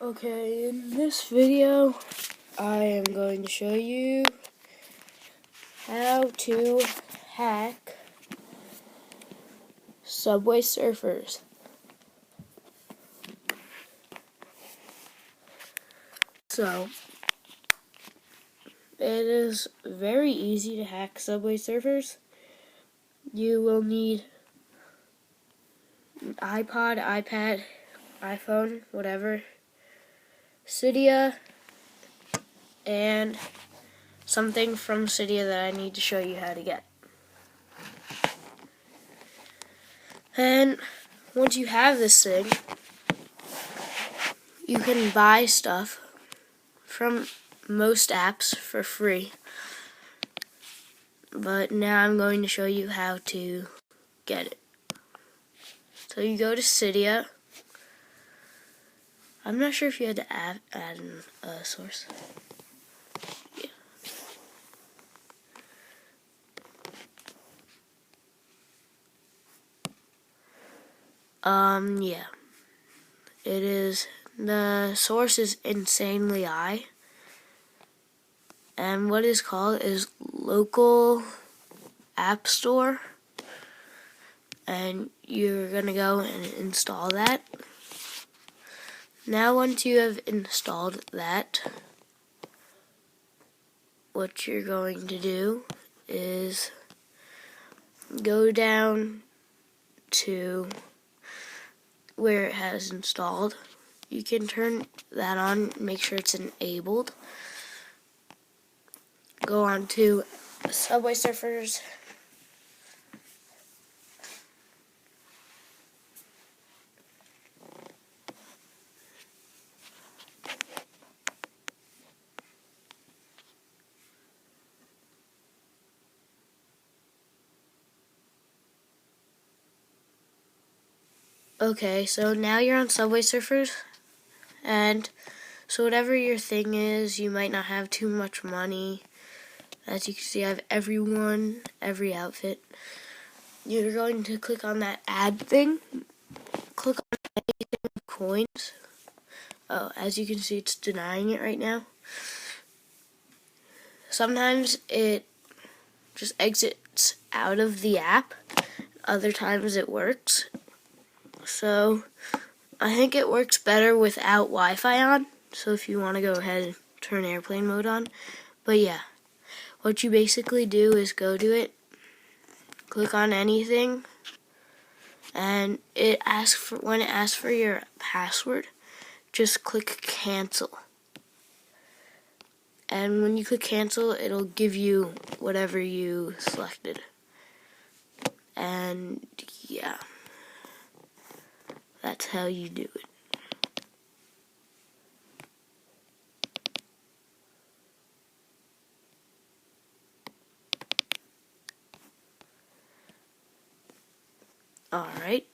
Okay, in this video, I am going to show you how to hack Subway Surfers. So, it is very easy to hack Subway Surfers. You will need an iPod, iPad, iPhone, whatever, cydia, and something from cydia that I need to show you how to get. And once you have this thing, you can buy stuff from most apps for free. But now I'm going to show you how to get it. So you go to cydia. I'm not sure if you had to add a source. Yeah. It is, the source is Insanely I. And what it's called is Local App Store. And you're going to go and install that. Now once you have installed that, what you're going to do is go down to where it has installed. You can turn that on, make sure it's enabled. Go on to Subway Surfers. Okay, so now you're on Subway Surfers, and so whatever your thing is, you might not have too much money. As you can see, I have every outfit. You're going to click on that ad thing. Click on anything with coins. Oh, as you can see, it's denying it right now. Sometimes it just exits out of the app. Other times it works. So I think it works better without Wi-Fi on. So if you want to go ahead and turn airplane mode on. But yeah, what you basically do is go to it, click on anything, and when it asks for your password, just click cancel. And when you click cancel, it'll give you whatever you selected. And yeah, that's how you do it. Alright.